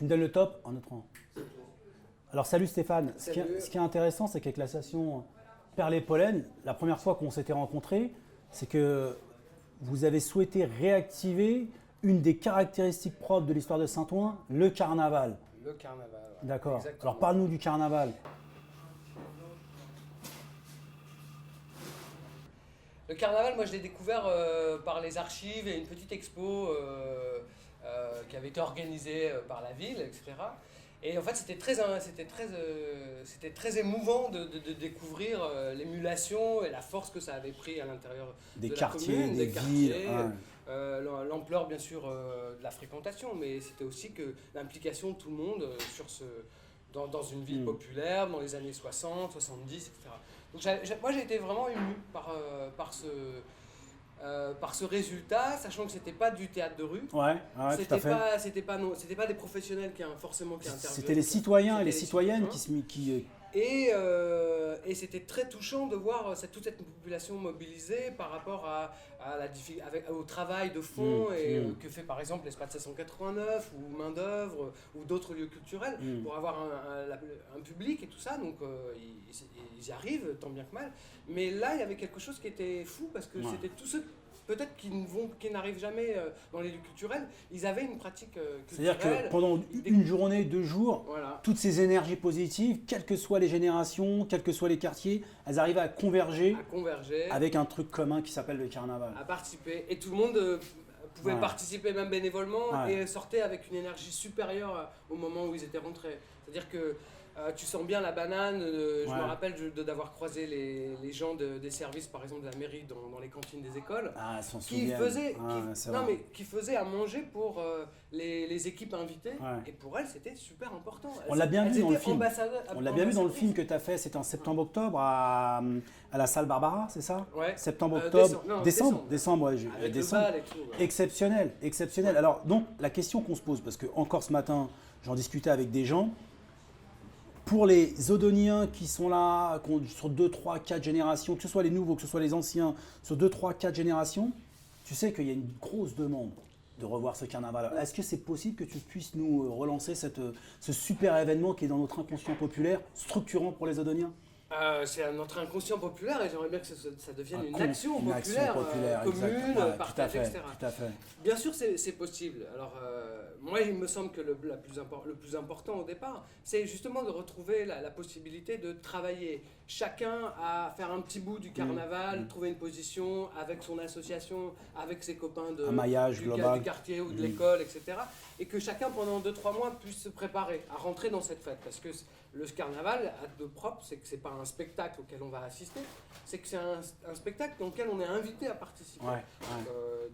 me donnes le top en entrant. Alors salut Stéphane, Salut. Ce qui est intéressant, c'est qu'avec l'association Perles et Pollen, la première fois qu'on s'était rencontrés, c'est que vous avez souhaité réactiver une des caractéristiques propres de l'histoire de Saint-Ouen, le carnaval. Le carnaval. Ouais. D'accord. Exactement. Alors parle-nous du carnaval. Le carnaval, moi je l'ai découvert par les archives et une petite expo qui avait été organisée par la ville, etc. Et en fait, c'était très émouvant de découvrir l'émulation et la force que ça avait pris à l'intérieur Des de la quartiers, commune, des villes. quartiers, l'ampleur bien sûr de la fréquentation, mais c'était aussi que l'implication de tout le monde dans une ville populaire dans les années 60, 70, etc. Donc moi j'ai été vraiment ému par ce résultat, sachant que c'était pas du théâtre de rue. Ouais, tout à fait. C'était pas des professionnels forcément qui intervenaient. C'était les citoyens et les C'était les citoyennes citoyens. Et c'était très touchant de voir toute cette population mobilisée par rapport au travail de fond que fait par exemple l'Espace 789 ou Main d'œuvre ou d'autres lieux culturels pour avoir un public et tout ça. Donc ils y arrivent tant bien que mal. Mais là, il y avait quelque chose qui était fou parce que c'était tous ceux peut-être qui n'arrivent jamais dans les lieux culturels, ils avaient une pratique culturelle. C'est-à-dire que pendant une journée, 2 jours, voilà. Toutes ces énergies positives, quelles que soient les générations, quels que soient les quartiers, elles arrivaient à converger avec un truc commun qui s'appelle le carnaval. À participer. Et tout le monde pouvait participer même bénévolement et sortait avec une énergie supérieure au moment où ils étaient rentrés. C'est-à-dire que tu sens bien la banane. Je me rappelle d'avoir croisé les gens des services, par exemple de la mairie, dans les cantines des écoles, qui faisaient à manger pour les équipes invitées. Et pour elles, c'était super important. On l'a bien vu dans le film. On l'a bien vu dans le film que tu as fait. C'était en septembre-octobre à la salle Barbara, c'est ça? Ouais. Septembre-octobre. Décembre, ouais. Avec Décembre. le bal et tout. Ouais. Exceptionnel. Ouais. Alors, donc, la question qu'on se pose, parce que encore ce matin, j'en discutais avec des gens. Pour les Odoniens qui sont là sur 2, 3, 4 générations, que ce soit les nouveaux, que ce soit les anciens, sur 2, 3, 4 générations, tu sais qu'il y a une grosse demande de revoir ce carnaval. Est-ce que c'est possible que tu puisses nous relancer ce super événement qui est dans notre inconscient populaire, structurant pour les Odoniens? C'est notre inconscient populaire et j'aimerais bien que ça devienne une action populaire, commune, partagée, etc. Tout à fait. Bien sûr, c'est possible. Alors, moi, il me semble que le plus important au départ, c'est justement de retrouver la possibilité de travailler chacun à faire un petit bout du carnaval, trouver une position avec son association, avec ses copains un maillage global du quartier ou de l'école, etc. Et que chacun, pendant 2-3 mois, puisse se préparer à rentrer dans cette fête. Parce que le carnaval, à de propre, c'est que c'est pas un spectacle auquel on va assister, c'est que c'est un spectacle dans lequel on est invité à participer.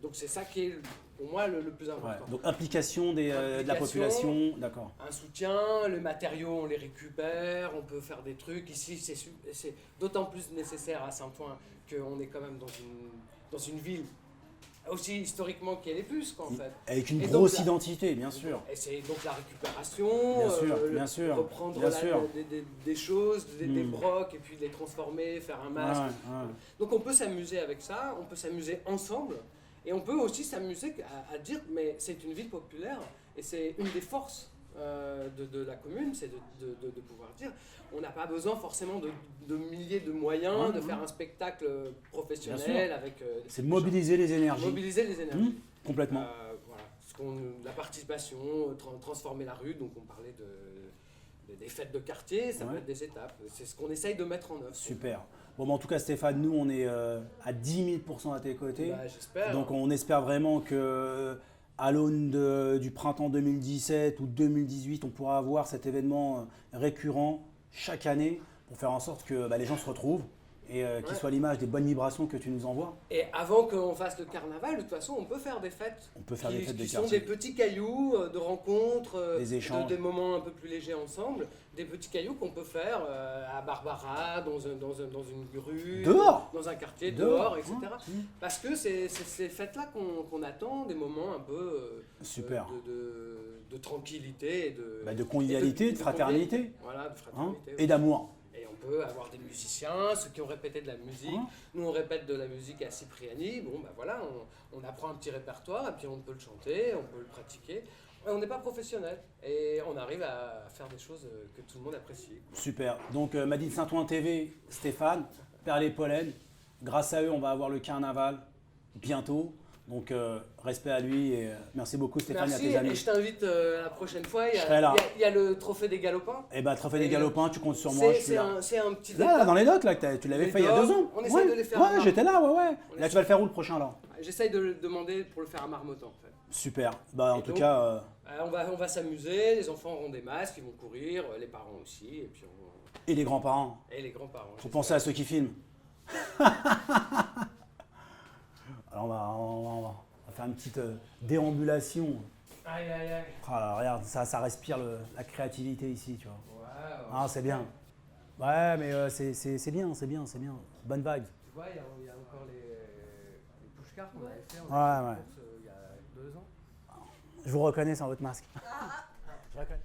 Donc c'est ça qui est pour moi le plus important. Donc implication de la population, d'accord. Un soutien, les matériaux on les récupère, on peut faire des trucs. Ici c'est d'autant plus nécessaire à Saint-Ouen qu'on est quand même dans une ville aussi historiquement qu'elle est plus en fait. Avec une grosse identité, bien sûr. Et c'est donc la récupération, bien sûr, reprendre des choses, des brocs et puis les transformer, faire un masque. Donc on peut s'amuser avec ça, on peut s'amuser ensemble et on peut aussi s'amuser à dire mais c'est une ville populaire et c'est une des forces de la commune, c'est de pouvoir dire on n'a pas besoin forcément de milliers de moyens, de faire un spectacle professionnel avec... c'est mobiliser les énergies. Complètement. Voilà. La participation, transformer la rue, donc on parlait des fêtes de quartier, ça peut être des étapes. C'est ce qu'on essaye de mettre en œuvre. Super. Bon, mais en tout cas, Stéphane, nous, on est à 10 000% à tes côtés. J'espère. Donc, on espère vraiment que à l'aune du printemps 2017 ou 2018, on pourra avoir cet événement récurrent chaque année pour faire en sorte que les gens se retrouvent et qu'il soit l'image des bonnes vibrations que tu nous envoies. Et avant qu'on fasse le carnaval, de toute façon, on peut faire des fêtes. On peut faire des fêtes de quartier. Qui sont des petits cailloux de rencontres, des échanges, des moments un peu plus légers ensemble. Des petits cailloux qu'on peut faire à Barbara, dans une rue, dehors, dans un quartier, dehors, etc. Parce que c'est ces fêtes-là qu'on attend, des moments un peu super. De tranquillité et de convivialité, de fraternité. Voilà, de fraternité. Et d'amour. Et on peut avoir des musiciens, ceux qui ont répété de la musique. Nous, on répète de la musique à Cipriani. Bon, voilà, on apprend un petit répertoire et puis on peut le chanter, on peut le pratiquer. On n'est pas professionnel et on arrive à faire des choses que tout le monde apprécie. Super. Donc, Madine Saint-Ouen TV, Stéphane, Perles et Pollen. Grâce à eux, on va avoir le carnaval bientôt. Donc, respect à lui et merci beaucoup Stéphane Merci, et à tes amis. et je t'invite la prochaine fois. Je serai là. Il y a le trophée des galopins. Eh ben, Trophée des Galopins, tu comptes sur moi. Je suis là. C'est un petit Là, dans les notes, là, tu l'avais Les fait il y a dogs, 2 ans. on essaie de les faire Ouais, maintenant. j'étais là, ouais. On Là, essaie. tu vas le faire où le prochain, alors? J'essaye de le demander pour le faire à Marmottan en fait. Super. Bah, en Et tout donc, cas, on va s'amuser, les enfants auront des masques, ils vont courir, les parents aussi, et puis et les grands-parents. et les grands-parents. Faut penser à ceux qui filment. Alors, on va faire une petite déambulation. Aïe aïe aïe. Ah, là, regarde, ça respire la créativité ici, tu vois. Ouais, Ah, c'est bien. Ouais, mais c'est bien. Bonne vibe. Tu vois, il y a encore les push-carts qu'on avait fait. On Ouais, a fait ouais. une course, il y a 2 ans. Je vous reconnais sans votre masque. Je reconnais.